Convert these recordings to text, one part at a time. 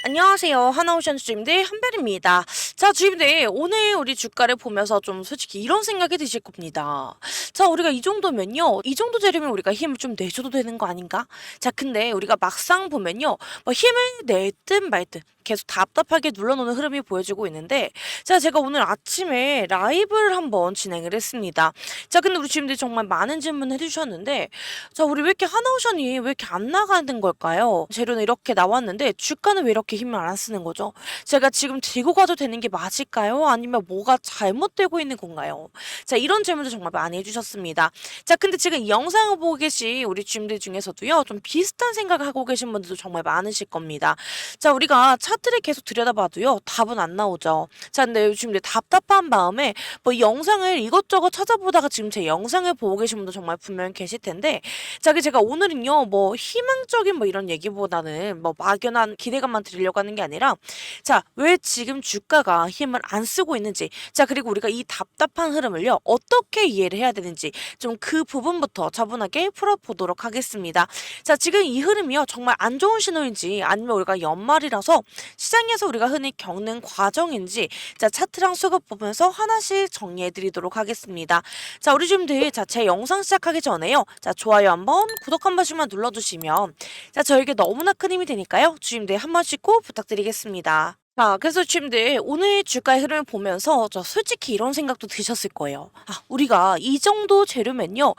안녕하세요. 하나오션 주임들 한별입니다. 자, 주임들 오늘 우리 주가를 보면서 좀 솔직히 이런 생각이 드실 겁니다. 자, 우리가 이 정도면요. 이 정도 재료면 우리가 힘을 좀 내줘도 되는 거 아닌가? 자, 근데 우리가 막상 보면요. 뭐 힘을 냈든 말든 계속 답답하게 눌러놓는 흐름이 보여지고 있는데, 자, 제가 오늘 아침에 라이브를 한번 진행을 했습니다. 자, 근데 우리 주임들이 정말 많은 질문을 해주셨는데, 자, 우리 왜 이렇게 하나오션이 왜 이렇게 안 나가는 걸까요? 재료는 이렇게 나왔는데 주가는 왜 이렇게 힘을 안 쓰는 거죠? 제가 지금 들고 가도 되는 게 맞을까요? 아니면 뭐가 잘못되고 있는 건가요? 자, 이런 질문도 정말 많이 해주셨습니다. 자, 근데 지금 이 영상을 보고 계신 우리 주임들 중에서도요, 좀 비슷한 생각을 하고 계신 분들도 정말 많으실 겁니다. 자, 우리가 차트를 계속 들여다봐도요, 답은 안 나오죠. 자, 근데 주임들 답답한 마음에 뭐 이 영상을 이것저것 찾아보다가 지금 제 영상을 보고 계신 분도 정말 분명히 계실 텐데, 자, 제가 오늘은요, 뭐 희망적인 뭐 이런 얘기보다는 뭐 막연한 기대감만 드리려고 하는 게 아니라, 자, 왜 지금 주가가 힘을 안 쓰고 있는지, 자, 그리고 우리가 이 답답한 흐름을요, 어떻게 이해를 해야 되는지 좀 그 부분부터 차분하게 풀어보도록 하겠습니다. 자, 지금 이 흐름이요, 정말 안 좋은 신호인지 아니면 우리가 연말이라서 시장에서 우리가 흔히 겪는 과정인지, 자, 차트랑 수급 보면서 하나씩 정리해 드리도록 하겠습니다. 자, 우리 주임들, 자, 제 영상 시작하기 전에요, 자, 좋아요 한번, 구독 한 번씩만 눌러주시면, 자, 저에게 너무나 큰 힘이 되니까요, 주임들 한 번씩 꼭 부탁드리겠습니다. 자, 그래서 주임들 오늘 주가의 흐름을 보면서 저 솔직히 이런 생각도 드셨을 거예요. 아, 우리가 이 정도 재료면요,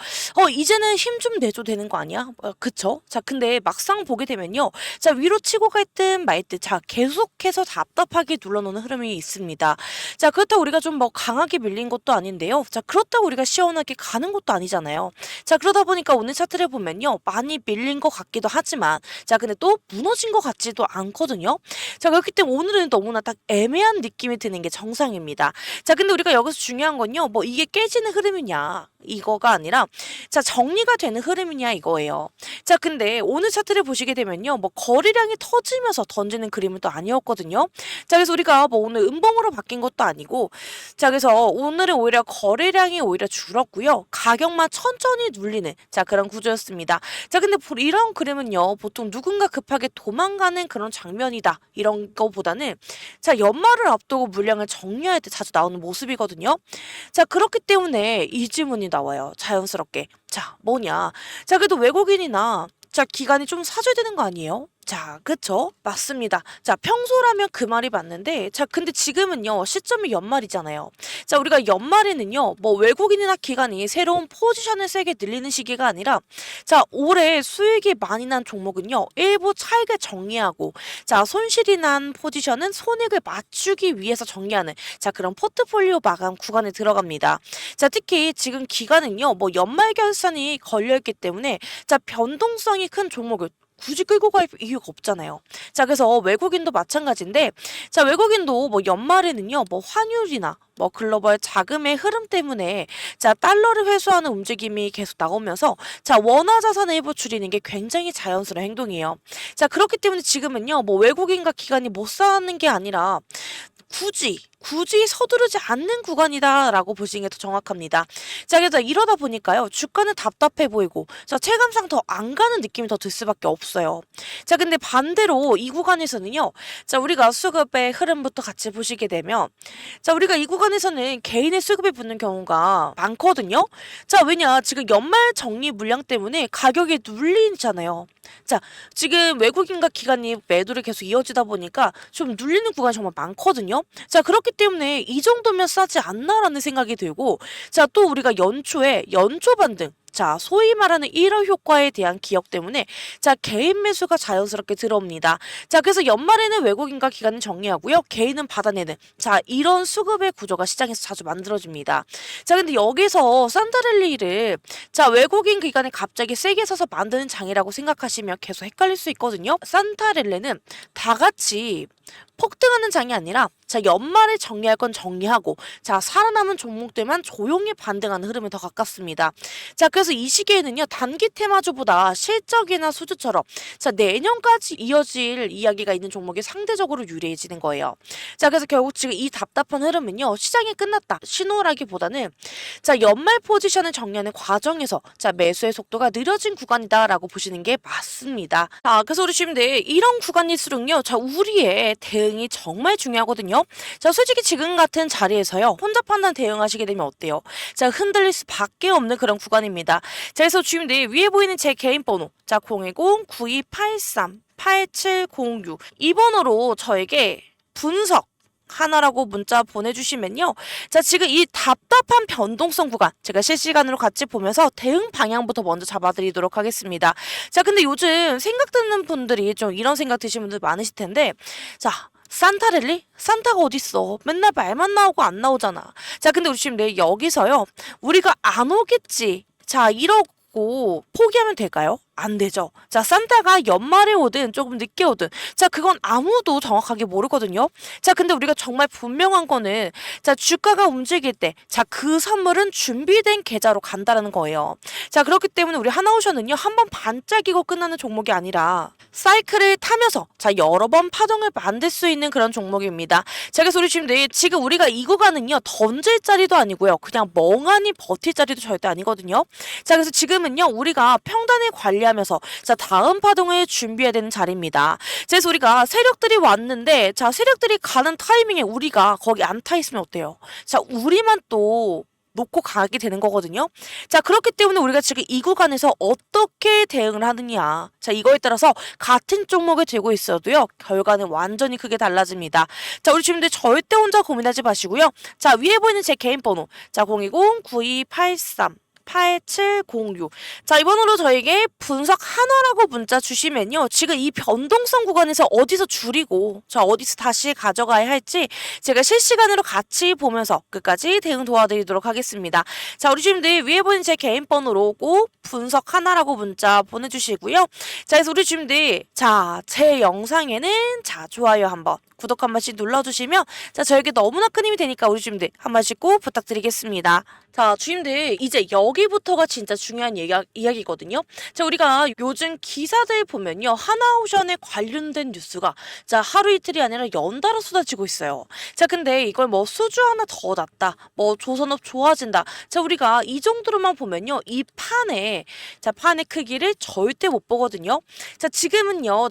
이제는 힘 좀 내줘도 되는 거 아니야? 그쵸? 자, 근데 막상 보게 되면요, 자, 위로 치고 갈 듯 말 듯, 자, 계속해서 답답하게 눌러놓는 흐름이 있습니다. 자, 그렇다고 우리가 좀 뭐 강하게 밀린 것도 아닌데요. 자, 그렇다고 우리가 시원하게 가는 것도 아니잖아요. 자, 그러다 보니까 오늘 차트를 보면요, 많이 밀린 것 같기도 하지만, 자, 근데 또 무너진 것 같지도 않거든요. 자, 그렇기 때문에 오늘은 너무나 딱 애매한 느낌이 드는 게 정상입니다. 자, 근데 우리가 여기서 중요한 건요, 뭐 이게 깨지는 흐름이냐 이거가 아니라, 자, 정리가 되는 흐름이냐 이거예요. 자, 근데 오늘 차트를 보시게 되면요, 뭐 거래량이 터지면서 던지는 그림은 또 아니었거든요. 자, 그래서 우리가 뭐 오늘 음봉으로 바뀐 것도 아니고, 자, 그래서 오늘은 오히려 거래량이 오히려 줄었고요, 가격만 천천히 눌리는, 자, 그런 구조였습니다. 자, 근데 이런 그림은요, 보통 누군가 급하게 도망가는 그런 장면이다 이런 거보다는, 자, 연말을 앞두고 물량을 정리할 때 자주 나오는 모습이거든요. 자, 그렇기 때문에 이 질문이 나와요, 자연스럽게. 자, 뭐냐? 자, 그래도 외국인이나, 자, 기관이 좀 사줘야 되는 거 아니에요? 자, 그쵸? 맞습니다. 자, 평소라면 그 말이 맞는데, 자, 근데 지금은요, 시점이 연말이잖아요. 자, 우리가 연말에는요, 뭐 외국인이나 기관이 새로운 포지션을 세게 늘리는 시기가 아니라, 자, 올해 수익이 많이 난 종목은요, 일부 차익을 정리하고, 자, 손실이 난 포지션은 손익을 맞추기 위해서 정리하는, 자, 그런 포트폴리오 마감 구간에 들어갑니다. 자, 특히 지금 기간은요, 뭐 연말 결산이 걸려있기 때문에, 자, 변동성이 큰 종목을 굳이 끌고 갈 이유가 없잖아요. 자, 그래서 외국인도 마찬가지인데, 자, 외국인도 뭐 연말에는요, 뭐 환율이나 뭐 글로벌 자금의 흐름 때문에, 자, 달러를 회수하는 움직임이 계속 나오면서, 자, 원화 자산을 일부 줄이는 게 굉장히 자연스러운 행동이에요. 자, 그렇기 때문에 지금은요, 뭐 외국인과 기관이 못 사는 게 아니라 굳이 서두르지 않는 구간이다라고 보시는 게 더 정확합니다. 자, 그래서 이러다 보니까요, 주가는 답답해 보이고, 자, 체감상 더 안 가는 느낌이 더 들 수밖에 없어요. 자, 근데 반대로 이 구간에서는요, 자, 우리가 수급의 흐름부터 같이 보시게 되면, 자, 우리가 이 구간에서는 개인의 수급이 붙는 경우가 많거든요. 자, 왜냐, 지금 연말 정리 물량 때문에 가격이 눌리잖아요. 자, 지금 외국인과 기관이 매도를 계속 이어지다 보니까 좀 눌리는 구간이 정말 많거든요. 자, 그렇기 때문에 이 정도면 싸지 않나라는 생각이 들고, 자, 또 우리가 연초에 연초 반등, 자, 소위 말하는 1월 효과에 대한 기억 때문에, 자, 개인 매수가 자연스럽게 들어옵니다. 자, 그래서 연말에는 외국인과 기관은 정리하고요, 개인은 받아내는, 자, 이런 수급의 구조가 시장에서 자주 만들어집니다. 자, 근데 여기서 산타랠리를, 자, 외국인 기관이 갑자기 세게 사서 만드는 장이라고 생각하시면 계속 헷갈릴 수 있거든요. 산타랠리는 다 같이 폭등하는 장이 아니라 자, 연말에 정리할 건 정리하고, 자, 살아남은 종목들만 조용히 반등하는 흐름에 더 가깝습니다. 자, 그래서 이 시기에는요, 단기 테마주보다 실적이나 수주처럼, 자, 내년까지 이어질 이야기가 있는 종목이 상대적으로 유리해지는 거예요. 자, 그래서 결국 지금 이 답답한 흐름은요, 시장이 끝났다. 신호라기보다는, 자, 연말 포지션을 정리하는 과정에서, 자, 매수의 속도가 느려진 구간이다라고 보시는 게 맞습니다. 자, 그래서 우리 지금 이런 구간일수록요, 자, 우리의 대응이 정말 중요하거든요. 자, 솔직히 지금 같은 자리에서요, 혼자 판단 대응하시게 되면 어때요? 자, 흔들릴 수밖에 없는 그런 구간입니다. 자, 그래서 지금 위에 보이는 제 개인 번호, 자, 010-9283-8706 이 번호로 저에게 분석 하나라고 문자 보내주시면요. 자, 지금 이 답답한 변동성 구간 제가 실시간으로 같이 보면서 대응 방향부터 먼저 잡아드리도록 하겠습니다. 자, 근데 요즘 생각 드는 분들이 좀 이런 생각 드시는 분들 많으실 텐데, 자, 산타랠리? 산타가 어딨어? 맨날 말만 나오고 안 나오잖아. 자, 근데 우리 지금 여기서요, 우리가 안 오겠지. 자, 이러고 포기하면 될까요? 안 되죠. 자, 산타가 연말에 오든 조금 늦게 오든, 자, 그건 아무도 정확하게 모르거든요. 자, 근데 우리가 정말 분명한 거는, 자, 주가가 움직일 때, 자, 그 선물은 준비된 계좌로 간다라는 거예요. 자, 그렇기 때문에 우리 하나오션은요, 한번 반짝이고 끝나는 종목이 아니라 사이클을 타면서, 자, 여러 번 파동을 만들 수 있는 그런 종목입니다. 자, 그래서 우리 지금 우리가 이 구간은요, 던질 자리도 아니고요, 그냥 멍하니 버틸 자리도 절대 아니거든요. 자, 그래서 지금은요, 우리가 평단을 관리하면서, 자, 다음 파동을 준비해야 되는 자리입니다. 그래서 우리가 세력들이 왔는데, 자, 세력들이 가는 타이밍에 우리가 거기 안 타 있으면 어때요? 자, 우리만 또 놓고 가게 되는 거거든요. 자, 그렇기 때문에 우리가 지금 이 구간에서 어떻게 대응을 하느냐. 자, 이거에 따라서 같은 종목을 들고 있어도요, 결과는 완전히 크게 달라집니다. 자, 우리 지금들 절대 혼자 고민하지 마시고요. 자, 위에 보이는 제 개인 번호. 자, 010-9283 8706. 자, 이번으로 저에게 분석 하나라고 문자 주시면요, 지금 이 변동성 구간에서 어디서 줄이고, 자, 어디서 다시 가져가야 할지 제가 실시간으로 같이 보면서 끝까지 대응 도와드리도록 하겠습니다. 자, 우리 지금들 위에 보이는 제 개인 번호로 꼭 분석 하나라고 문자 보내주시고요. 자, 그래서 우리 지금들, 자, 제 영상에는, 자, 좋아요 한번, 구독 한 번씩 눌러주시면, 자, 저에게 너무나 큰 힘이 되니까 우리 주임들 한 번씩 꼭 부탁드리겠습니다. 자, 주임들, 이제 여기부터가 진짜 중요한 이야기거든요. 자, 우리가 요즘 기사들 보면요, 하나오션에 관련된 뉴스가, 자, 하루 이틀이 아니라 연달아 쏟아지고 있어요. 자, 근데 이걸 뭐 수주 하나 더 났다, 뭐 조선업 좋아진다. 자, 우리가 이 정도로만 보면요, 이 판의 크기를 절대 못 보거든요. 자, 지금은요,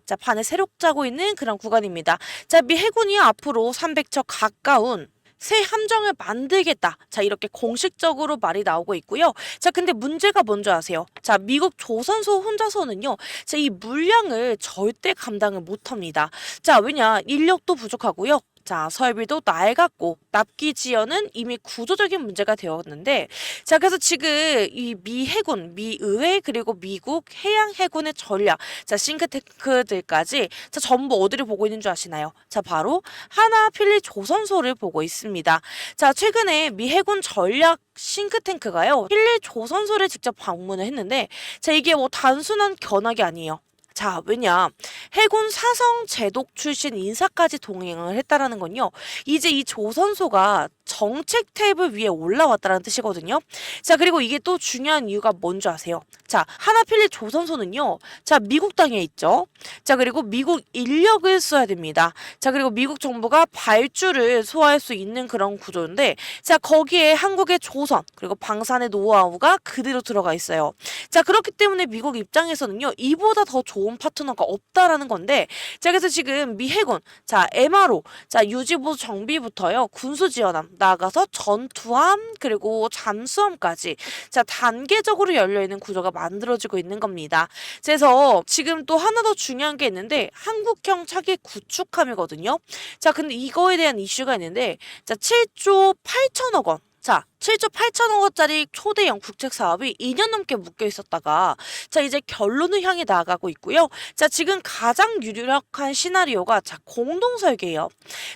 자, 판에 새록 짜고 있는 그런 구간입니다. 자, 미 해군이 앞으로 300척 가까운 새 함정을 만들겠다. 자, 이렇게 공식적으로 말이 나오고 있고요. 자, 근데 문제가 뭔지 아세요? 자, 미국 조선소 혼자서는요, 자, 이 물량을 절대 감당을 못합니다. 자, 왜냐? 인력도 부족하고요. 자, 설비도 낡았고 납기 지연은 이미 구조적인 문제가 되었는데, 자, 그래서 지금 이 미 해군, 미 의회, 그리고 미국 해양 해군의 전략, 자, 싱크탱크들까지, 자, 전부 어디를 보고 있는 줄 아시나요? 자, 바로 하나필리 조선소를 보고 있습니다. 자, 최근에 미 해군 전략 싱크탱크가요, 필리 조선소를 직접 방문을 했는데, 자, 이게 뭐 단순한 견학이 아니에요. 자, 왜냐? 해군 사성 제독 출신 인사까지 동행을 했다라는 건요, 이제 이 조선소가 정책 탭을 위에 올라왔다는 뜻이거든요. 자, 그리고 이게 또 중요한 이유가 뭔지 아세요? 자, 하나필리 조선소는요, 자, 미국 땅에 있죠. 자, 그리고 미국 인력을 써야 됩니다. 자, 그리고 미국 정부가 발주를 소화할 수 있는 그런 구조인데, 자, 거기에 한국의 조선, 그리고 방산의 노하우가 그대로 들어가 있어요. 자, 그렇기 때문에 미국 입장에서는요, 이보다 더 좋은 파트너가 없다라는 건데, 자, 그래서 지금 미 해군, 자, MRO, 자, 유지보수 정비부터요, 군수지원함, 나아가서 전투함, 그리고 잠수함까지, 자, 단계적으로 열려있는 구조가 만들어지고 있는 겁니다. 그래서 지금 또 하나 더 중요한 게 있는데, 한국형 차기 구축함이거든요. 자, 근데 이거에 대한 이슈가 있는데, 자, 7조 8천억 원. 자, 7조 8천억 원짜리 초대형 국책 사업이 2년 넘게 묶여 있었다가, 자, 이제 결론을 향해 나아가고 있고요. 자, 지금 가장 유력한 시나리오가, 자, 공동 설계예요.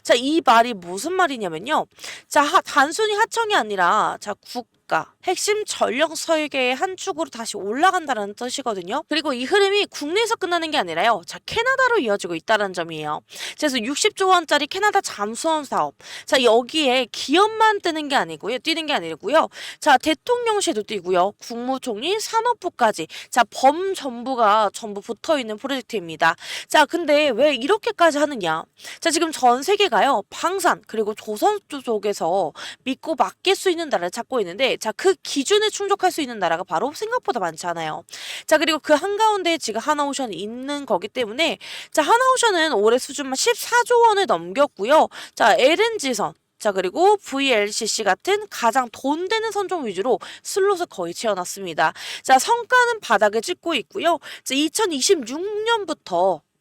자, 이 말이 무슨 말이냐면요, 자, 단순히 하청이 아니라, 자, 국가, 핵심 전력 설계의 한 축으로 다시 올라간다는 뜻이거든요. 그리고 이 흐름이 국내에서 끝나는 게 아니라요. 자, 캐나다로 이어지고 있다는 점이에요. 그래서 60조 원짜리 캐나다 잠수함 사업. 자, 여기에 기업만 뛰는 게 아니고요. 자, 대통령실도 뛰고요. 국무총리, 산업부까지. 자, 범전부가 전부 붙어 있는 프로젝트입니다. 자, 근데 왜 이렇게까지 하느냐? 자, 지금 전 세계가요. 방산 그리고 조선 쪽에서 믿고 맡길 수 있는 나라를 찾고 있는데, 자, 그 기준에 충족할 수 있는 나라가 바로 생각보다 많지 않아요. 자, 그리고 그 한가운데 지금 하나오션이 있는 거기 때문에, 자, 하나오션은 올해 수준만 14조 원을 넘겼고요. 자, LNG선, 자, 그리고 VLCC 같은 가장 돈 되는 선종 위주로 슬롯을 거의 채워놨습니다. 자, 성과는 바닥을 찍고 있고요.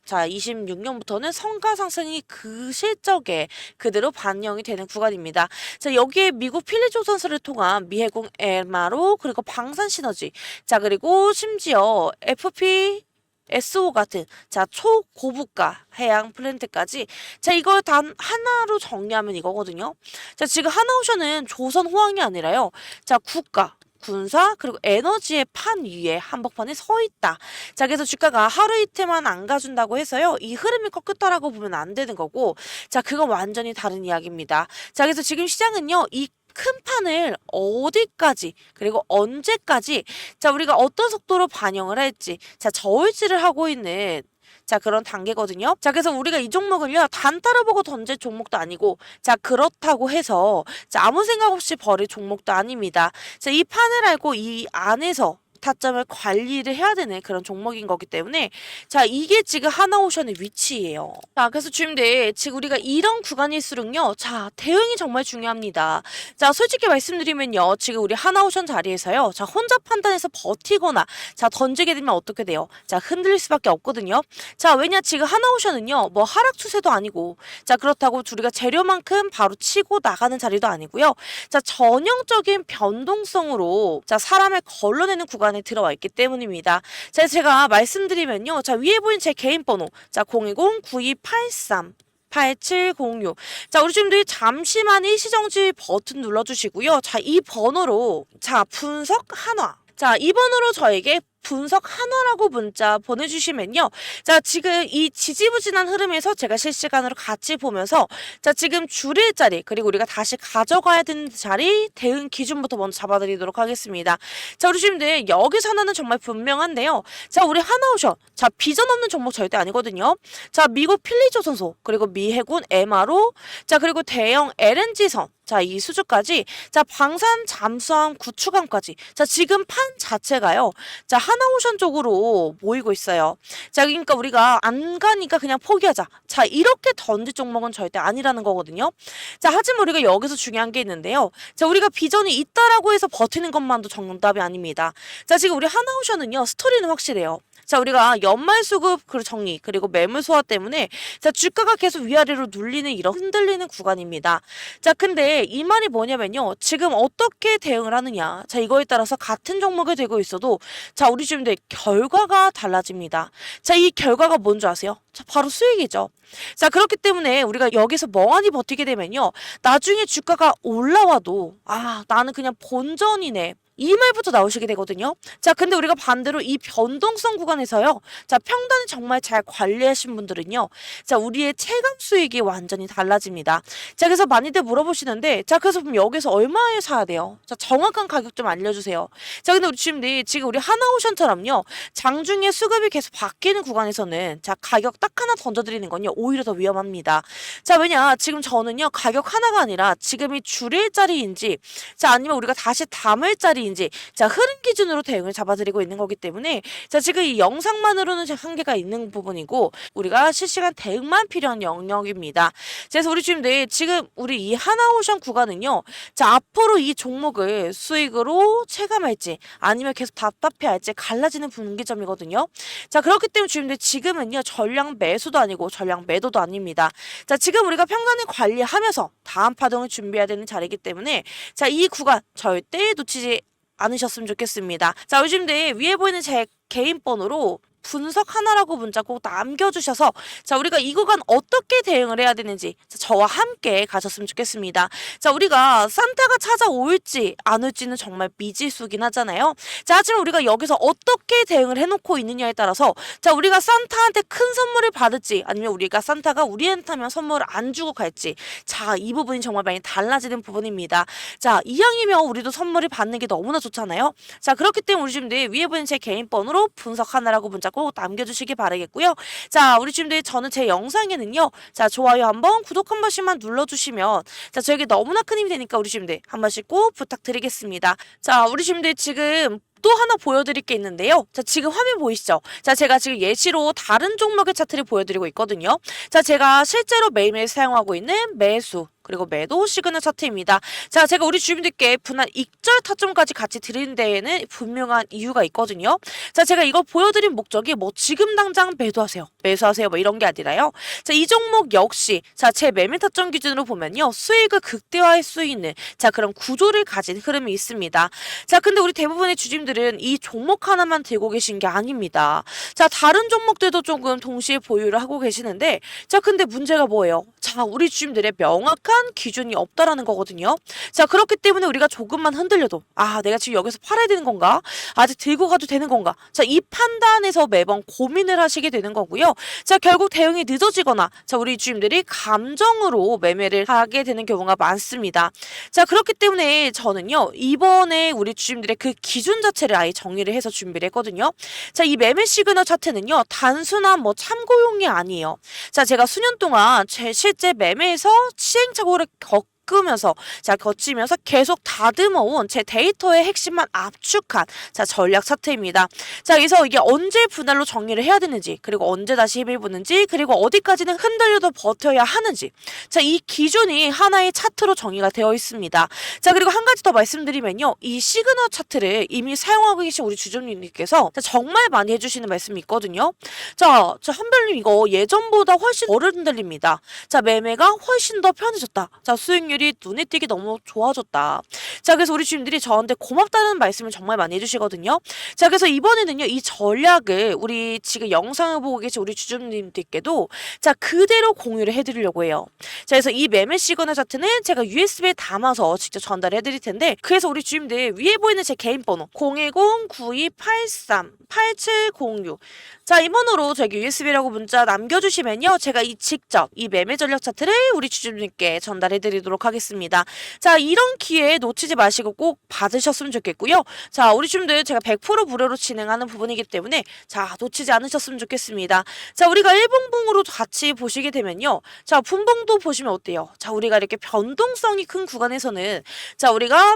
자, 26년부터는 성과 상승이 그 실적에 그대로 반영이 되는 구간입니다. 자, 여기에 미국 필리조선소를 통한 미해군 에마로, 그리고 방산 시너지, 자, 그리고 심지어 FPSO 같은, 자, 초고부가 해양 플랜트까지, 자, 이걸 단 하나로 정리하면 이거거든요. 자, 지금 하나오션은 조선 호황이 아니라요. 자, 국가, 군사 그리고 에너지의 판 위에 한복판에 서 있다. 자, 그래서 주가가 하루 이틀만 안 가준다고 해서요. 이 흐름이 꺾였다라고 보면 안 되는 거고, 자, 그건 완전히 다른 이야기입니다. 자, 그래서 지금 시장은요. 이 큰 판을 어디까지 그리고 언제까지, 자, 우리가 어떤 속도로 반영을 할지, 자, 저울질을 하고 있는, 자, 그런 단계거든요. 자, 그래서 우리가 이 종목을요, 단타로 보고 던질 종목도 아니고, 자, 그렇다고 해서, 자, 아무 생각 없이 버릴 종목도 아닙니다. 자, 이 판을 알고 이 안에서 타점을 관리를 해야 되는 그런 종목인 거기 때문에, 자, 이게 지금 하나오션의 위치예요. 자, 그래서 주임들, 지금 우리가 이런 구간일수록요, 자, 대응이 정말 중요합니다. 자, 솔직히 말씀드리면요, 지금 우리 하나오션 자리에서요, 자, 혼자 판단해서 버티거나, 자, 던지게 되면 어떻게 돼요? 자, 흔들릴 수밖에 없거든요. 자, 왜냐, 지금 하나오션은요, 뭐 하락 추세도 아니고, 자, 그렇다고 우리가 재료만큼 바로 치고 나가는 자리도 아니고요. 자, 전형적인 변동성으로, 자, 사람을 걸러내는 구간 안에 들어와 있기 때문입니다. 자, 제가 말씀드리면요. 자, 위에 보인 제 개인 번호. 자, 010-9283 8706. 자, 우리 친구들이 잠시만 일시정지 버튼 눌러주시고요. 자, 이 번호로, 자, 분석 한화. 자, 이 번호로 저에게 분석 한화라고 문자 보내주시면요. 자, 지금 이 지지부진한 흐름에서 제가 실시간으로 같이 보면서, 자, 지금 줄일 자리, 그리고 우리가 다시 가져가야 되는 자리, 대응 기준부터 먼저 잡아드리도록 하겠습니다. 자, 우리 주님들, 여기서 하나는 정말 분명한데요. 자, 우리 하나오션. 자, 비전 없는 종목 절대 아니거든요. 자, 미국 필리조선소, 그리고 미해군 MRO, 자, 그리고 대형 LNG선, 자, 이 수주까지, 자, 방산 잠수함 구축함까지, 자, 지금 판 자체가요. 자, 하나오션 쪽으로 모이고 있어요. 자, 그러니까 우리가 안 가니까 그냥 포기하자. 자, 이렇게 던질 종목은 절대 아니라는 거거든요. 자, 하지만 우리가 여기서 중요한 게 있는데요. 자, 우리가 비전이 있다라고 해서 버티는 것만도 정답이 아닙니다. 자, 지금 우리 하나오션은요, 스토리는 확실해요. 자, 우리가 연말 수급 정리, 그리고 매물 소화 때문에, 자, 주가가 계속 위아래로 눌리는 이런 흔들리는 구간입니다. 자, 근데 이 말이 뭐냐면요. 지금 어떻게 대응을 하느냐. 자, 이거에 따라서 같은 종목이 되고 있어도, 자, 우리 주민들 결과가 달라집니다. 자, 이 결과가 뭔지 아세요? 자, 바로 수익이죠. 자, 그렇기 때문에 우리가 여기서 멍하니 버티게 되면요. 나중에 주가가 올라와도, 아, 나는 그냥 본전이네. 이 말부터 나오시게 되거든요. 자, 근데 우리가 반대로 이 변동성 구간에서요. 자, 평단을 정말 잘 관리하신 분들은요. 자, 우리의 체감 수익이 완전히 달라집니다. 자, 그래서 많이들 물어보시는데, 자, 그래서 그럼 여기서 얼마에 사야 돼요? 자, 정확한 가격 좀 알려주세요. 자, 근데 우리 지금 우리 하나오션처럼요. 장중에 수급이 계속 바뀌는 구간에서는, 자, 가격 딱 하나 던져드리는 건요. 오히려 더 위험합니다. 자, 왜냐, 지금 저는요. 가격 하나가 아니라 지금이 줄일 자리인지, 자, 아니면 우리가 다시 담을 자리 인지, 자, 흐름 기준으로 대응을 잡아드리고 있는 거기 때문에, 자, 지금 이 영상만으로는 한계가 있는 부분이고, 우리가 실시간 대응만 필요한 영역입니다. 그래서 우리 지금 우리 이 하나오션 구간은요, 자, 앞으로 이 종목을 수익으로 체감할지 아니면 계속 답답해할지 갈라지는 분기점이거든요. 자, 그렇기 때문에 지금은요, 전량 매수도 아니고 전량 매도도 아닙니다. 자, 지금 우리가 평단을 관리하면서 다음 파동을 준비해야 되는 자리이기 때문에, 자, 이 구간 절대 놓치지 않으셨으면 좋겠습니다. 자, 요즘들 위에 보이는 제 개인 번호로 분석하나라고 문자 꼭 남겨주셔서 자 우리가 이 구간 어떻게 대응을 해야 되는지 자, 저와 함께 가셨으면 좋겠습니다. 자 우리가 산타가 찾아올지 안 올지는 정말 미지수긴 하잖아요. 자 하지만 우리가 여기서 어떻게 대응을 해놓고 있느냐에 따라서 자 우리가 산타한테 큰 선물을 받을지 아니면 우리가 산타가 우리한테만 선물을 안 주고 갈지 자 이 부분이 정말 많이 달라지는 부분입니다. 자 이왕이면 우리도 선물을 받는 게 너무나 좋잖아요. 자 그렇기 때문에 우리 주님들 위에 보이는 제 개인 번호로 분석하나라고 문자 꼭 남겨주시기 바라겠고요. 자 우리 주님들 저는 제 영상에는요 자 좋아요 한번 구독 한 번씩만 눌러주시면 자 저에게 너무나 큰 힘이 되니까 우리 주님들 한 번씩 꼭 부탁드리겠습니다. 자 우리 주님들 지금 또 하나 보여드릴 게 있는데요. 자, 지금 화면 보이시죠? 자, 제가 지금 예시로 다른 종목의 차트를 보여드리고 있거든요. 자, 제가 실제로 매일매일 사용하고 있는 매수, 그리고 매도 시그널 차트입니다. 자, 제가 우리 주민들께 분할 익절 타점까지 같이 드리는 데에는 분명한 이유가 있거든요. 자, 제가 이거 보여드린 목적이 뭐 지금 당장 매도하세요, 매수하세요 뭐 이런 게 아니라요. 자, 이 종목 역시 자, 제 매매 타점 기준으로 보면요. 수익을 극대화할 수 있는 자, 그런 구조를 가진 흐름이 있습니다. 자, 근데 우리 대부분의 주주님들은 이 종목 하나만 들고 계신 게 아닙니다. 자, 다른 종목들도 조금 동시에 보유를 하고 계시는데 자, 근데 문제가 뭐예요? 자, 우리 주주님들의 명확한 기준이 없다라는 거거든요. 자, 그렇기 때문에 우리가 조금만 흔들려도 아, 내가 지금 여기서 팔아야 되는 건가? 아직 들고 가도 되는 건가? 자, 이 판단에서 매번 고민을 하시게 되는 거고요. 자, 결국 대응이 늦어지거나 자, 우리 주주님들이 감정으로 매매를 하게 되는 경우가 많습니다. 자, 그렇기 때문에 저는요. 이번에 우리 주주님들의 그 기준 자체를 아예 정리를 해서 준비를 했거든요. 자, 이 매매 시그널 차트는요. 단순한 뭐 참고용이 아니에요. 자, 제가 수년 동안 제 실제 매매에서 시행착오를 겪으면서 자 거치면서 계속 다듬어온 제 데이터의 핵심만 압축한 자 전략 차트입니다. 자 그래서 이게 언제 분할로 정리를 해야 되는지 그리고 언제 다시 힘을 보는지 그리고 어디까지는 흔들려도 버텨야 하는지 자 이 기준이 하나의 차트로 정의가 되어 있습니다. 자 그리고 한 가지 더 말씀드리면요. 이 시그널 차트를 이미 사용하고 계신 우리 주주님께서 정말 많이 해주시는 말씀이 있거든요. 자 한별님 이거 예전보다 훨씬 덜 흔들립니다. 자 매매가 훨씬 더 편해졌다. 자 수익률이 눈에 띄게 너무 좋아졌다. 자 그래서 우리 주님들이 저한테 고맙다는 말씀을 정말 많이 해주시거든요. 자 그래서 이번에는요 이 전략을 우리 지금 영상을 보고 계신 우리 주주님들께도 자 그대로 공유를 해드리려고 해요. 자 그래서 이 매매 시그널 차트는 제가 USB에 담아서 직접 전달해 드릴 텐데 그래서 우리 주님들 위에 보이는 제 개인 번호 010-9283-8706 자 이 번호로 저에게 USB라고 문자 남겨주시면요 제가 직접 이 매매 전략 차트를 우리 주주님께 전달해 드리도록 하겠습니다. 자 이런 기회 놓치지 마시고 꼭 받으셨으면 좋겠고요. 자 우리 주주님들 제가 100% 무료로 진행하는 부분이기 때문에 자 놓치지 않으셨으면 좋겠습니다. 자 우리가 일봉봉으로 같이 보시게 되면요. 자 분봉도 보시면 어때요? 자 우리가 이렇게 변동성이 큰 구간에서는 자 우리가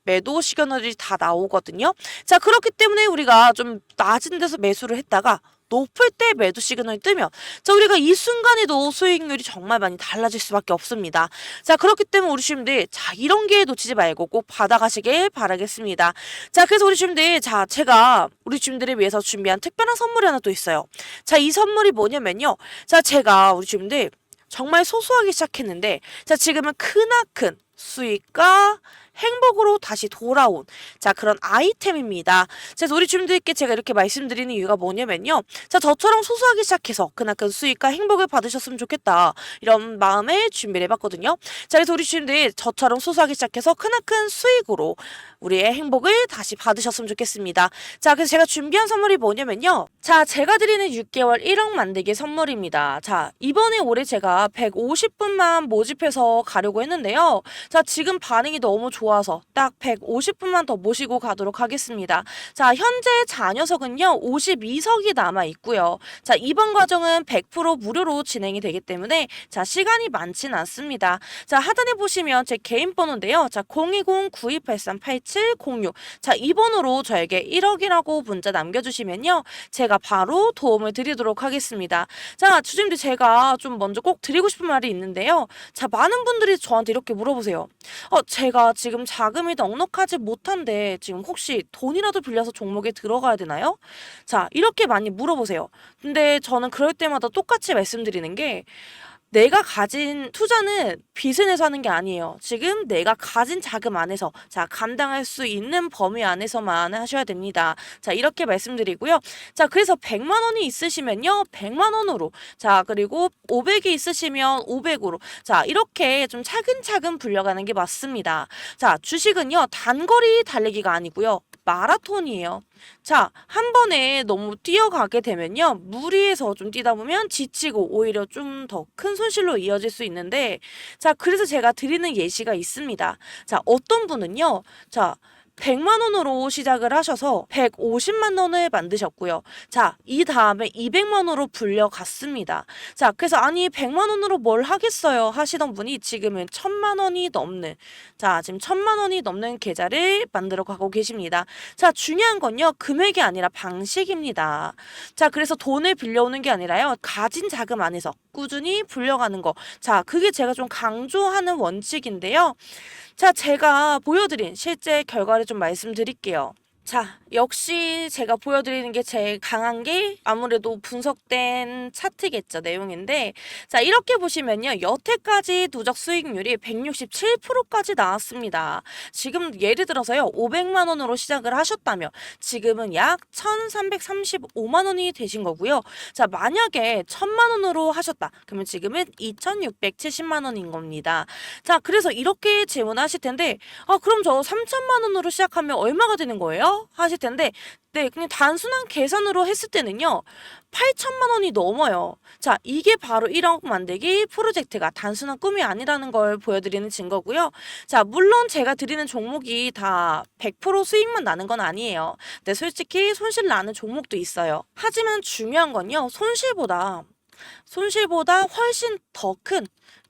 매도 시그널이 다 나오거든요. 자 그렇기 때문에 우리가 좀 낮은 데서 매수를 했다가 높을 때 매도 시그널이 뜨면 자 우리가 이 순간에도 수익률이 정말 많이 달라질 수밖에 없습니다. 자 그렇기 때문에 우리 주님들 자 이런 기회 놓치지 말고 꼭 받아가시길 바라겠습니다. 자 그래서 우리 주님들 자 제가 우리 주님들을 위해서 준비한 특별한 선물이 하나 또 있어요. 자 이 선물이 뭐냐면요. 자 제가 우리 주님들 정말 소소하게 시작했는데 자 지금은 크나큰 수익과 행복으로 다시 돌아온 자 그런 아이템입니다. 그래서 우리 주민들께 제가 이렇게 말씀드리는 이유가 뭐냐면요. 자 저처럼 소소하게 시작해서 그나큰 수익과 행복을 받으셨으면 좋겠다. 이런 마음에 준비를 해봤거든요. 자 그래서 우리 주민들 저처럼 소소하게 시작해서 크나큰 수익으로 우리의 행복을 다시 받으셨으면 좋겠습니다. 자 그래서 제가 준비한 선물이 뭐냐면요. 자 제가 드리는 6개월 1억 만들기 선물입니다. 자 이번에 올해 제가 150분만 모집해서 가려고 했는데요. 자 지금 반응이 너무 좋아서 딱 150분만 더 모시고 가도록 하겠습니다. 자 현재 잔여석은요 52석이 남아 있고요. 자 이번 과정은 100% 무료로 진행이 되기 때문에 자 시간이 많진 않습니다. 자 하단에 보시면 제 개인 번호인데요. 자 020-9283-8706 자 이 번호로 저에게 1억이라고 문자 남겨주시면요. 제가 바로 도움을 드리도록 하겠습니다. 자 주주님들 제가 좀 먼저 꼭 드리고 싶은 말이 있는데요. 자 많은 분들이 저한테 이렇게 물어보세요. 제가 지금 자금이 넉넉하지 못한데 지금 혹시 돈이라도 빌려서 종목에 들어가야 되나요? 자 이렇게 많이 물어보세요. 근데 저는 그럴 때마다 똑같이 말씀드리는 게 내가 가진 투자는 빚을 내서 하는 게 아니에요. 지금 내가 가진 자금 안에서 자 감당할 수 있는 범위 안에서만 하셔야 됩니다. 자 이렇게 말씀드리고요. 자 그래서 100만 원이 있으시면요. 100만 원으로 자 그리고 500이 있으시면 500으로 자 이렇게 좀 차근차근 불려가는 게 맞습니다. 자 주식은요. 단거리 달리기가 아니고요. 마라톤이에요. 자, 한 번에 너무 뛰어가게 되면요. 무리해서 좀 뛰다 보면 지치고 오히려 좀 더 큰 손실로 이어질 수 있는데, 자, 그래서 제가 드리는 예시가 있습니다. 자, 어떤 분은요. 자, 100만 원으로 시작을 하셔서 150만 원을 만드셨고요. 자, 이 다음에 200만 원으로 불려갔습니다. 자, 그래서 아니 100만 원으로 뭘 하겠어요 하시던 분이 지금은 1000만 원이 넘는 자, 지금 1000만 원이 넘는 계좌를 만들어 가고 계십니다. 자, 중요한 건요. 금액이 아니라 방식입니다. 자, 그래서 돈을 빌려오는 게 아니라요. 가진 자금 안에서 꾸준히 불려가는 거. 자, 그게 제가 좀 강조하는 원칙인데요. 자, 제가 보여드린 실제 결과를 좀 말씀드릴게요. 자, 역시 제가 보여드리는 게 제일 강한 게 아무래도 분석된 차트겠죠, 내용인데. 자, 이렇게 보시면요. 여태까지 누적 수익률이 167%까지 나왔습니다. 지금 예를 들어서요. 500만 원으로 시작을 하셨다면 지금은 약 1335만 원이 되신 거고요. 자, 만약에 1000만 원으로 하셨다. 그러면 지금은 2670만 원인 겁니다. 자, 그래서 이렇게 질문하실 텐데, 아, 그럼 저 3천만 원으로 시작하면 얼마가 되는 거예요? 하실 텐데, 네, 그냥 단순한 계산으로 했을 때는요, 8천만 원이 넘어요. 자, 이게 바로 1억 만들기 프로젝트가 단순한 꿈이 아니라는 걸 보여드리는 증거고요. 자, 물론 제가 드리는 종목이 다 100% 수익만 나는 건 아니에요. 근데 솔직히 손실 나는 종목도 있어요. 하지만 중요한 건요, 손실보다 훨씬 더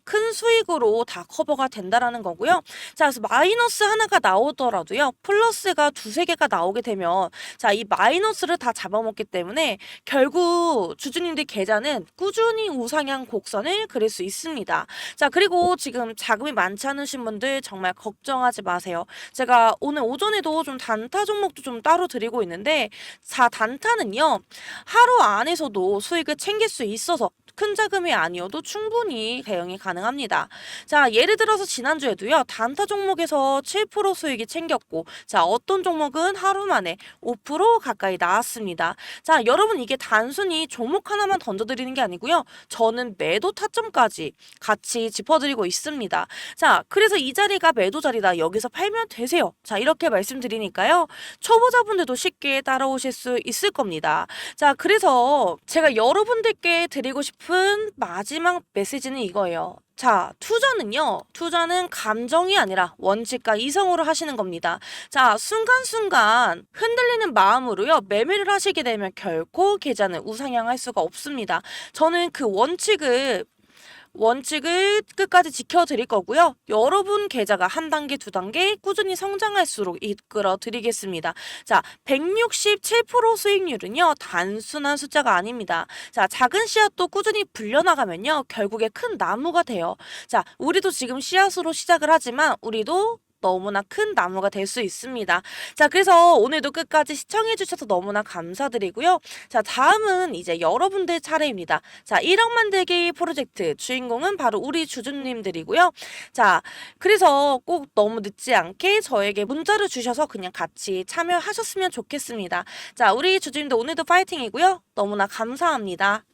큰 수익으로 다 커버가 된다라는 거고요. 자, 그래서 마이너스 하나가 나오더라도요. 플러스가 두세 개가 나오게 되면 자, 이 마이너스를 다 잡아먹기 때문에 결국 주주님들 계좌는 꾸준히 우상향 곡선을 그릴 수 있습니다. 자, 그리고 지금 자금이 많지 않으신 분들 정말 걱정하지 마세요. 제가 오늘 오전에도 좀 단타 종목도 좀 따로 드리고 있는데 자, 단타는요. 하루 안에서도 수익을 챙길 수 있어서 큰 자금이 아니어도 충분히 대응이 가능합니다. 자, 예를 들어서 지난주에도요. 단타 종목에서 7% 수익이 챙겼고 자, 어떤 종목은 하루 만에 5% 가까이 나왔습니다. 자, 여러분 이게 단순히 종목 하나만 던져드리는 게 아니고요. 저는 매도 타점까지 같이 짚어드리고 있습니다. 자, 그래서 이 자리가 매도 자리다. 여기서 팔면 되세요. 자, 이렇게 말씀드리니까요. 초보자분들도 쉽게 따라오실 수 있을 겁니다. 자, 그래서 제가 여러분들께 드리고 싶은 마지막 메시지는 이거예요. 자, 투자는 감정이 아니라 원칙과 이성으로 하시는 겁니다. 자, 순간순간 흔들리는 마음으로요, 매매를 하시게 되면 결코 계좌는 우상향할 수가 없습니다. 저는 그 원칙을 끝까지 지켜드릴 거고요. 여러분 계좌가 한 단계, 두 단계 꾸준히 성장할수록 이끌어 드리겠습니다. 자, 167% 수익률은요, 단순한 숫자가 아닙니다. 자, 작은 씨앗도 꾸준히 불려나가면요, 결국에 큰 나무가 돼요. 자, 우리도 지금 씨앗으로 시작을 하지만 우리도 너무나 큰 나무가 될 수 있습니다. 자, 그래서 오늘도 끝까지 시청해주셔서 너무나 감사드리고요. 자, 다음은 이제 여러분들 차례입니다. 자, 1억 만들기 프로젝트 주인공은 바로 우리 주주님들이고요. 자, 그래서 꼭 너무 늦지 않게 저에게 문자를 주셔서 그냥 같이 참여하셨으면 좋겠습니다. 자, 우리 주주님들 오늘도 파이팅이고요. 너무나 감사합니다.